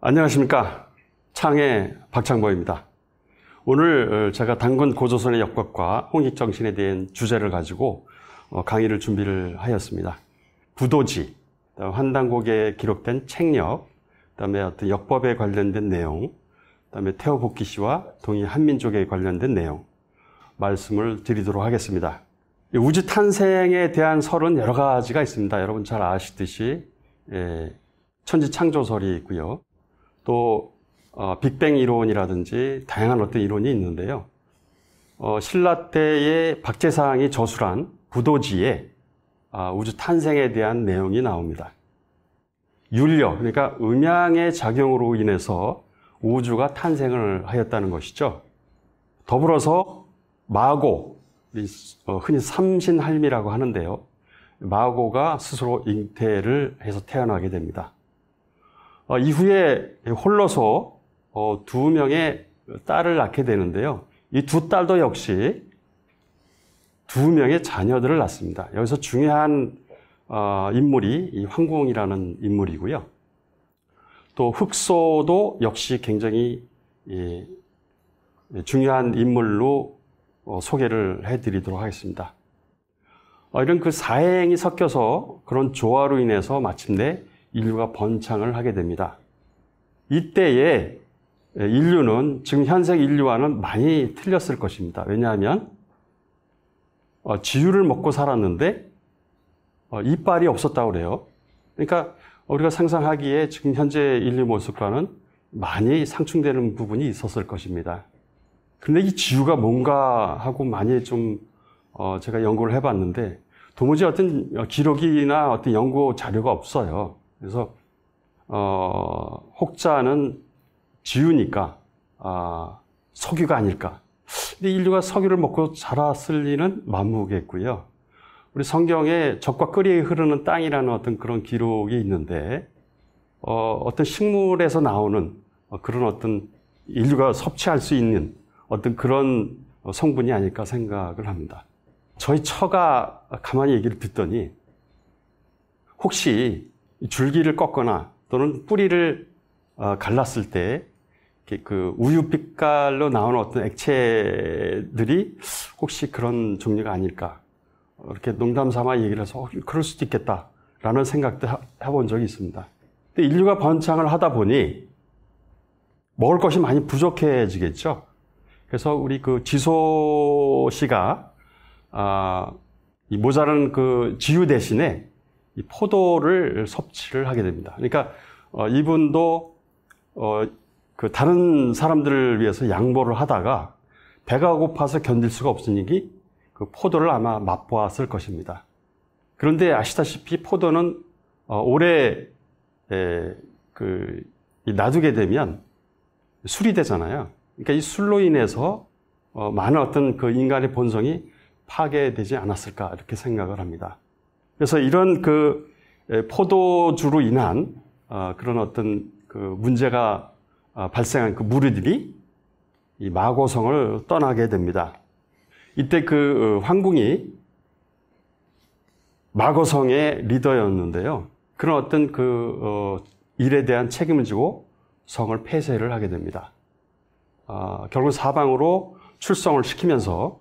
안녕하십니까. 창의 박창보입니다. 오늘 제가 단군 고조선의 역법과 홍익정신에 대한 주제를 가지고 강의를 준비를 하였습니다. 부도지, 환단곡에 기록된 책력, 그다음에 어떤 역법에 관련된 내용, 그다음에 태호복귀 씨와 동이 한민족에 관련된 내용 말씀을 드리도록 하겠습니다. 우주 탄생에 대한 설은 여러 가지가 있습니다. 여러분 잘 아시듯이 천지창조설이 있고요. 또 빅뱅 이론이라든지 다양한 어떤 이론이 있는데요. 신라 때의 박재상이 저술한 부도지에 우주 탄생에 대한 내용이 나옵니다. 율력, 그러니까 음양의 작용으로 인해서 우주가 탄생을 하였다는 것이죠. 더불어서 마고, 흔히 삼신할미라고 하는데요. 마고가 스스로 잉태를 해서 태어나게 됩니다. 이후에 홀로서 두 명의 딸을 낳게 되는데요. 이 두 딸도 역시 두 명의 자녀들을 낳습니다. 여기서 중요한 인물이 이 황궁이라는 인물이고요. 또 흑소도 역시 굉장히 중요한 인물로 소개를 해드리도록 하겠습니다. 이런 그 사행이 섞여서 그런 조화로 인해서 마침내 인류가 번창을 하게 됩니다. 이때에 인류는 지금 현생 인류와는 많이 틀렸을 것입니다. 왜냐하면 지유를 먹고 살았는데 이빨이 없었다고 그래요. 그러니까 우리가 상상하기에 지금 현재 인류 모습과는 많이 상충되는 부분이 있었을 것입니다. 그런데 이 지유가 뭔가 하고 많이 좀 제가 연구를 해봤는데 도무지 어떤 기록이나 어떤 연구 자료가 없어요. 그래서 혹자는 지유니까 석유가 아닐까. 근데 인류가 석유를 먹고 자랐을 리는 만무겠고요. 우리 성경에 젖과 끓이 흐르는 땅이라는 어떤 그런 기록이 있는데 어떤 식물에서 나오는 그런 어떤 인류가 섭취할 수 있는 어떤 그런 성분이 아닐까 생각을 합니다. 저희 처가 가만히 얘기를 듣더니 혹시 줄기를 꺾거나 또는 뿌리를 갈랐을 때 그 우유 빛깔로 나오는 어떤 액체들이 혹시 그런 종류가 아닐까 이렇게 농담 삼아 얘기를 해서 그럴 수도 있겠다라는 생각도 해본 적이 있습니다. 근데 인류가 번창을 하다 보니 먹을 것이 많이 부족해지겠죠. 그래서 우리 그 지소 씨가 이 모자란 그 지유 대신에 이 포도를 섭취를 하게 됩니다. 그러니까 이분도 그 다른 사람들을 위해서 양보를 하다가 배가 고파서 견딜 수가 없으니 그 포도를 아마 맛보았을 것입니다. 그런데 아시다시피 포도는 오래 놔두게 되면 술이 되잖아요. 그러니까 이 술로 인해서 많은 어떤 그 인간의 본성이 파괴되지 않았을까 이렇게 생각을 합니다. 그래서 이런 그 포도주로 인한 그런 어떤 그 문제가 발생한 그 무리들이 이 마고성을 떠나게 됩니다. 이때 그 황궁이 마고성의 리더였는데요. 그런 어떤 그 일에 대한 책임을 지고 성을 폐쇄를 하게 됩니다. 결국 사방으로 출성을 시키면서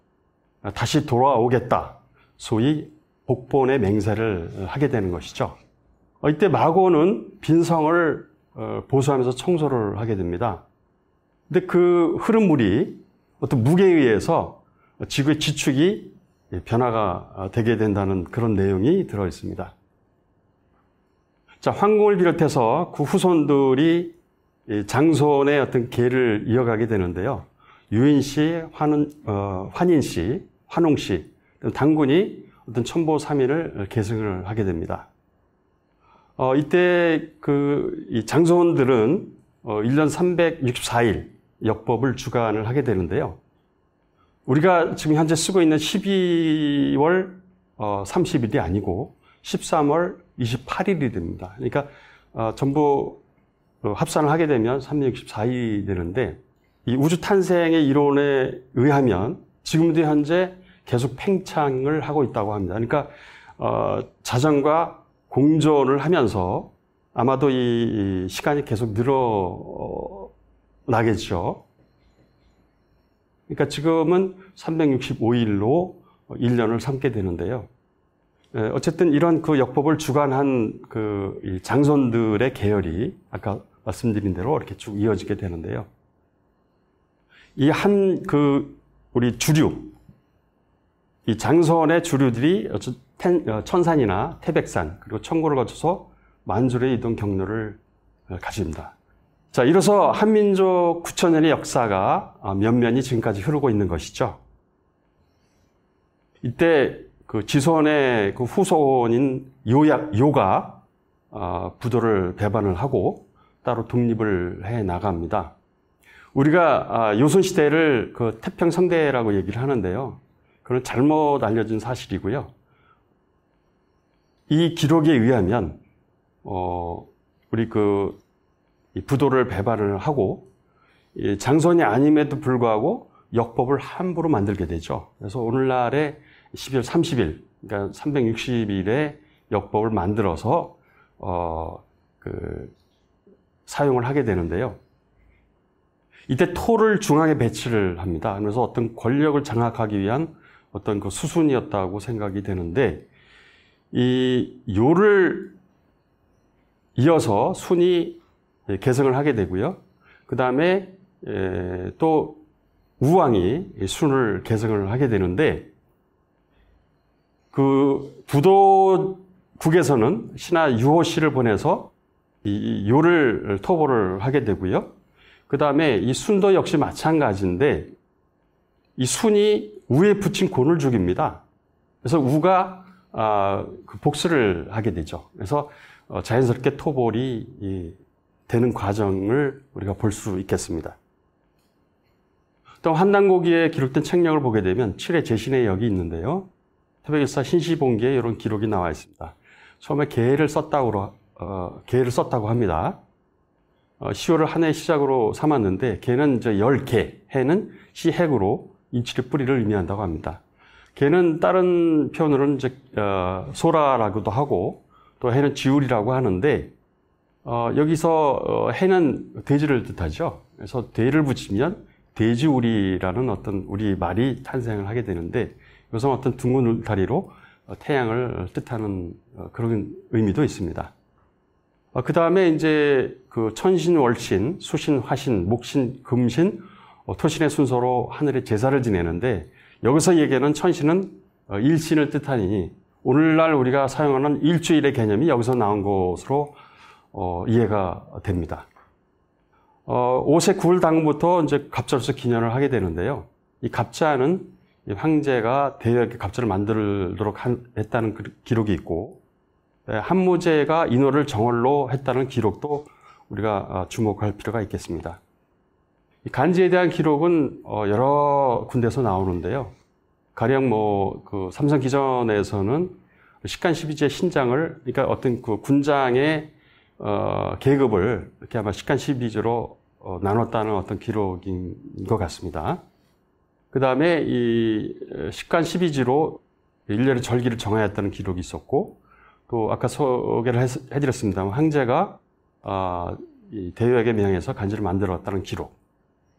다시 돌아오겠다. 소위 복본의 맹세를 하게 되는 것이죠. 이때 마고는 빈성을 보수하면서 청소를 하게 됩니다. 근데 그 흐른 물이 어떤 무게에 의해서 지구의 지축이 변화가 되게 된다는 그런 내용이 들어 있습니다. 자, 황궁을 비롯해서 그 후손들이 장손의 어떤 계를 이어가게 되는데요. 유인씨, 환인씨, 환웅씨, 단군이 어떤 천보삼인을 계승을 하게 됩니다. 이때 이 장손들은 1년 364일 역법을 주관을 하게 되는데요. 우리가 지금 현재 쓰고 있는 12월 30일이 아니고 13월 28일이 됩니다. 그러니까 전부 합산을 하게 되면 364일이 되는데 이 우주 탄생의 이론에 의하면 지금도 현재 계속 팽창을 하고 있다고 합니다. 그러니까 자전과 공존을 하면서 아마도 이 시간이 계속 늘어나겠죠. 그러니까 지금은 365일로 1년을 삼게 되는데요. 어쨌든 이런 그 역법을 주관한 그 장손들의 계열이 아까 말씀드린 대로 이렇게 쭉 이어지게 되는데요. 이 우리 주류, 이 장손의 주류들이 천산이나 태백산, 그리고 청고를 거쳐서 만주의 이동 경로를 가집니다. 자, 이로써 한민족 9,000년의 역사가 면면이 지금까지 흐르고 있는 것이죠. 이때 그 지손의 그 후손인 요가 부도를 배반을 하고 따로 독립을 해 나갑니다. 우리가 요순시대를 그 태평성대라고 얘기를 하는데요. 그건 잘못 알려진 사실이고요. 이 기록에 의하면 우리 이 부도를 배반을 하고 장손이 아님에도 불구하고 역법을 함부로 만들게 되죠. 그래서 오늘날의 12월 30일, 그러니까 360일에 역법을 만들어서 사용을 하게 되는데요. 이때 토를 중앙에 배치를 합니다. 그래서 어떤 권력을 장악하기 위한 어떤 그 수순이었다고 생각이 되는데, 이 요를 이어서 순이 계승을 하게 되고요. 그 다음에 또 우왕이 순을 계승을 하게 되는데, 그 부도국에서는 신하 유호씨를 보내서 이 요를 토벌을 하게 되고요. 그 다음에 이 순도 역시 마찬가지인데, 이 순이 우에 붙인 곤을 죽입니다. 그래서 우가 그 복수를 하게 되죠. 그래서 자연스럽게 토벌이 되는 과정을 우리가 볼 수 있겠습니다. 또 한당고기에 기록된 책령을 보게 되면 7회 제신의 역이 있는데요. 태백일사 신시봉기에 이런 기록이 나와 있습니다. 처음에 계를 썼다고 합니다. 10월을 한 해의 시작으로 삼았는데, 개는 이제 10개, 해는 시핵으로 인칠의 뿌리를 의미한다고 합니다. 개는 다른 표현으로는 이제 소라라고도 하고, 또 해는 지울이라고 하는데, 여기서 해는 돼지를 뜻하죠. 그래서 돼를 붙이면 돼지우리라는 어떤 우리 말이 탄생을 하게 되는데, 이것은 어떤 둥근 울타리로 태양을 뜻하는 그런 의미도 있습니다. 그 다음에 이제 그 천신, 월신, 수신, 화신, 목신, 금신, 토신의 순서로 하늘에 제사를 지내는데, 여기서 얘기하는 천신은 일신을 뜻하니 오늘날 우리가 사용하는 일주일의 개념이 여기서 나온 것으로 이해가 됩니다. 5세 9월 당부터 이제 갑자로서 기년을 하게 되는데요. 이 갑자는 황제가 대여에게 갑자를 만들도록 했다는 기록이 있고, 한무제가 인호를 정월로 했다는 기록도 우리가 주목할 필요가 있겠습니다. 이 간지에 대한 기록은 여러 군데서 나오는데요. 가령 그 삼성기전에서는 식간 12제 신장을, 그러니까 어떤 그 군장의 계급을 이렇게 아마 식간 12제로 나눴다는 어떤 기록인 것 같습니다. 그 다음에 이 식간 12지로 일년의 절기를 정하였다는 기록이 있었고, 또 아까 소개를 해드렸습니다만 황제가 이 대유에게 명해서 간지를 만들었다는 기록,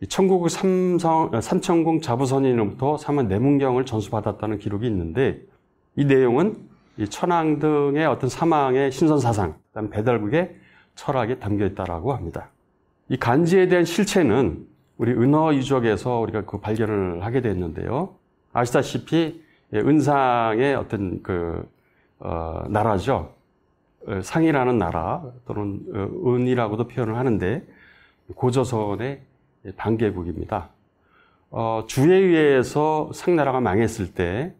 청국의 삼천궁 자부선인으로부터 삼원 내문경을 전수받았다는 기록이 있는데, 이 내용은 이 천황 등의 어떤 사망의 신선사상, 그다음 배달국의 철학에 담겨 있다라고 합니다. 이 간지에 대한 실체는 우리 은어 유적에서 우리가 그 발견을 하게 됐는데요. 아시다시피 은상의 어떤 나라죠. 상이라는 나라 또는 은이라고도 표현을 하는데, 고조선의 반개국입니다. 주에 의해서 상나라가 망했을 때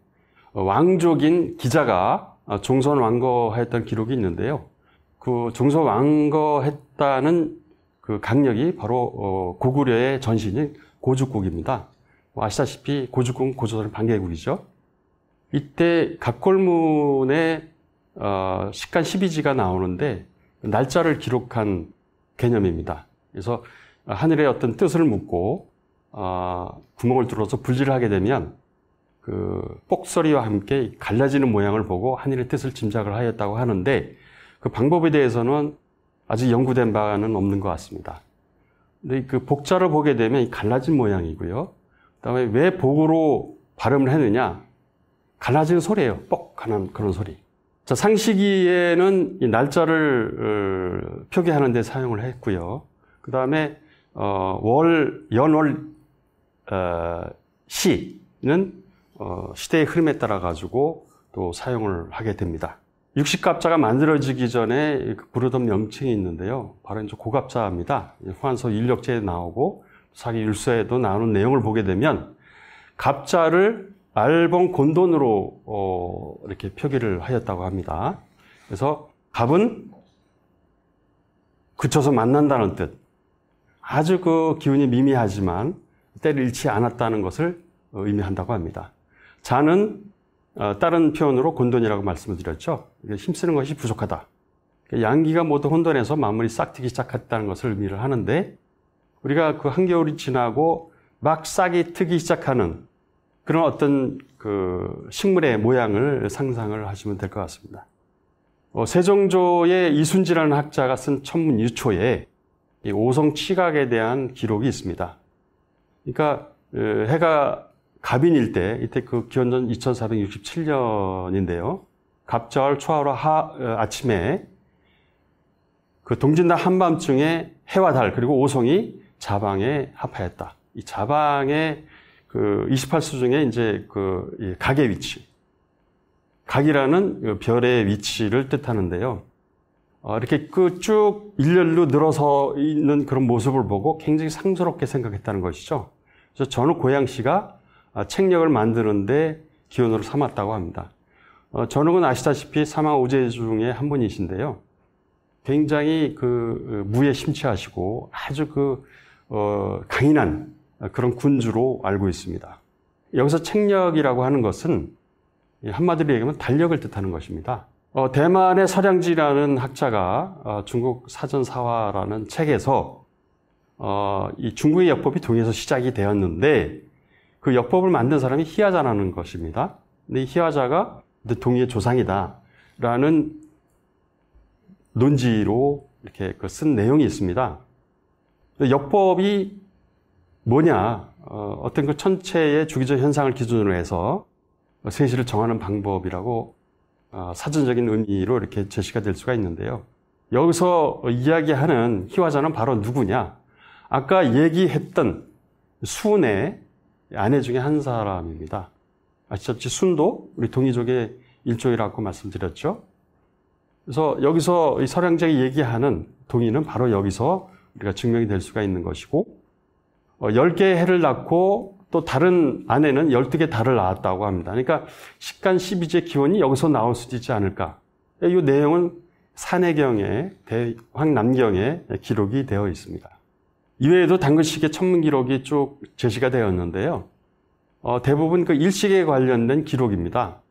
왕족인 기자가 종선왕거했던 기록이 있는데요. 그 종선왕거했다는 그 강력이 바로 고구려의 전신인 고죽국입니다. 아시다시피 고죽국은 고조선의 반개국이죠. 이때 갑골문에 식간 12지가 나오는데 날짜를 기록한 개념입니다. 그래서 하늘의 어떤 뜻을 묻고 구멍을 뚫어서 불질을 하게 되면 그 뽁소리와 함께 갈라지는 모양을 보고 하늘의 뜻을 짐작을 하였다고 하는데, 그 방법에 대해서는 아직 연구된 바는 없는 것 같습니다. 근데 그 복자를 보게 되면 갈라진 모양이고요. 그다음에 왜 복으로 발음을 했느냐? 갈라지는 소리예요. 뻑 하는 그런 소리. 자, 상시기에는 이 날짜를 표기하는 데 사용을 했고요. 그다음에 연월 시는 시대의 흐름에 따라 가지고 또 사용을 하게 됩니다. 육식갑자가 만들어지기 전에 부르던 명칭이 있는데요. 바로 이제 고갑자입니다. 후한서 인력제에 나오고 사기 율서에도 나오는 내용을 보게 되면 갑자를 알봉 곤돈으로 이렇게 표기를 하였다고 합니다. 그래서 갑은 그쳐서 만난다는 뜻. 아주 그 기운이 미미하지만 때를 잃지 않았다는 것을 의미한다고 합니다. 자는 다른 표현으로 곤돈이라고 말씀을 드렸죠. 힘쓰는 것이 부족하다. 양기가 모두 혼돈해서 만물이 싹트기 시작했다는 것을 의미를 하는데 우리가 그 한겨울이 지나고 막 싹이 트기 시작하는 그런 어떤 그 식물의 모양을 상상을 하시면 될 것 같습니다. 세종조의 이순지라는 학자가 쓴 천문 유초에 이 오성 치각에 대한 기록이 있습니다. 그러니까 해가 갑인일 때 이때 그 기원전 2467년인데요. 갑절 초하루 아침에 그 동짓날 한밤중에 해와 달 그리고 오성이 자방에 합하였다. 이 자방의 그 28수 중에 이제 그 각의 위치, 각이라는 그 별의 위치를 뜻하는데요. 이렇게 그 쭉 일렬로 늘어서 있는 그런 모습을 보고 굉장히 상스럽게 생각했다는 것이죠. 그래서 전후 고양시가 책력을 만드는데 기원으로 삼았다고 합니다. 전후는 아시다시피 사망 오제 중에 한 분이신데요. 굉장히 그 무에 심취하시고 아주 강인한 그런 군주로 알고 있습니다. 여기서 책력이라고 하는 것은 한마디로 얘기하면 달력을 뜻하는 것입니다. 대만의 서량지라는 학자가 중국 사전사화라는 책에서 이 중국의 역법이 동에서 시작이 되었는데 그 역법을 만든 사람이 희화자라는 것입니다. 근데 이 희화자가 동의의 조상이다라는 논지로 이렇게 쓴 내용이 있습니다. 역법이 뭐냐? 어떤 그 천체의 주기적 현상을 기준으로 해서 세시를 정하는 방법이라고 사전적인 의미로 이렇게 제시가 될 수가 있는데요. 여기서 이야기하는 희화자는 바로 누구냐? 아까 얘기했던 순의 아내 중에 한 사람입니다. 아시다시피 순도 우리 동이족의 일종이라고 말씀드렸죠. 그래서 여기서 이 서량제가 얘기하는 동이는 바로 여기서 우리가 증명이 될 수가 있는 것이고 10개의 해를 낳고 또 다른 아내는 12개 달을 낳았다고 합니다. 그러니까 식간 12제 기원이 여기서 나올 수도 있지 않을까. 이 내용은 산해경에 대황남경에 기록이 되어 있습니다. 이외에도 당근식의 천문 기록이 쭉 제시가 되었는데요. 대부분 그 일식에 관련된 기록입니다.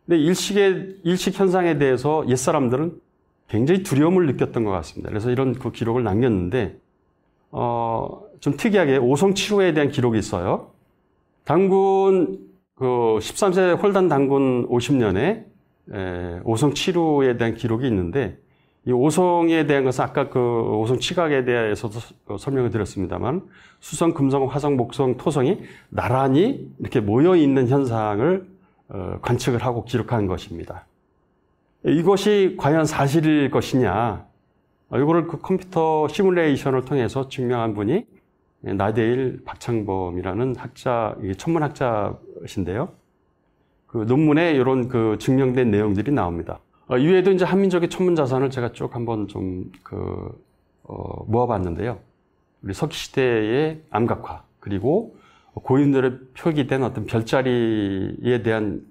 근데 일식 현상에 대해서 옛사람들은 굉장히 두려움을 느꼈던 것 같습니다. 그래서 이런 그 기록을 남겼는데, 좀 특이하게 오성치루에 대한 기록이 있어요. 당군, 13세 홀단 당군 50년에, 오성치루에 대한 기록이 있는데, 이 오성에 대한 것은 아까 그 오성치각에 대해서도 설명을 드렸습니다만, 수성, 금성, 화성, 목성, 토성이 나란히 이렇게 모여 있는 현상을 관측을 하고 기록한 것입니다. 이것이 과연 사실일 것이냐, 이거를 그 컴퓨터 시뮬레이션을 통해서 증명한 분이 나데일 박창범이라는 학자, 천문학자신데요. 그 논문에 이런 그 증명된 내용들이 나옵니다. 이외에도 이제 한민족의 천문 자산을 제가 쭉 한번 좀 모아봤는데요. 우리 석기시대의 암각화, 그리고 고인들의 표기된 어떤 별자리에 대한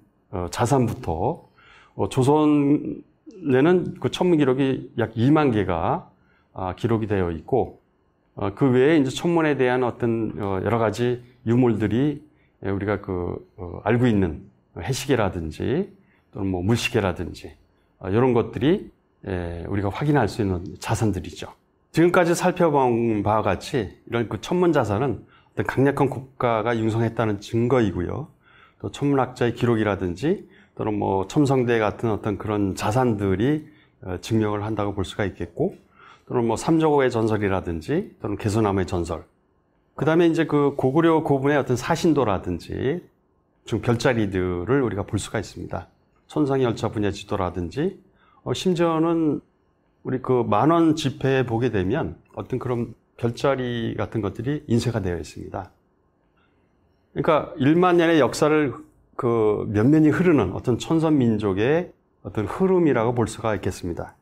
자산부터 조선에는 그 천문 기록이 약 2만 개가 기록이 되어 있고, 그 외에 이제 천문에 대한 어떤 여러 가지 유물들이 우리가 알고 있는 해시계라든지 또는 뭐 물시계라든지 이런 것들이 우리가 확인할 수 있는 자산들이죠. 지금까지 살펴본 바와 같이 이런 그 천문 자산은 어떤 강력한 국가가 융성했다는 증거이고요. 또 천문학자의 기록이라든지 또는 뭐 첨성대 같은 어떤 그런 자산들이 증명을 한다고 볼 수가 있겠고, 또 또는 뭐 삼조고의 전설이라든지 또는 개소나무의 전설. 그 다음에 이제 그 고구려 고분의 어떤 사신도라든지 중 별자리들을 우리가 볼 수가 있습니다. 손상의 열차 분야 지도라든지 심지어는 우리 그 만원 지폐에 보게 되면 어떤 그런 별자리 같은 것들이 인쇄가 되어 있습니다. 그러니까 1만 년의 역사를 그 면면이 흐르는 어떤 천선 민족의 어떤 흐름이라고 볼 수가 있겠습니다.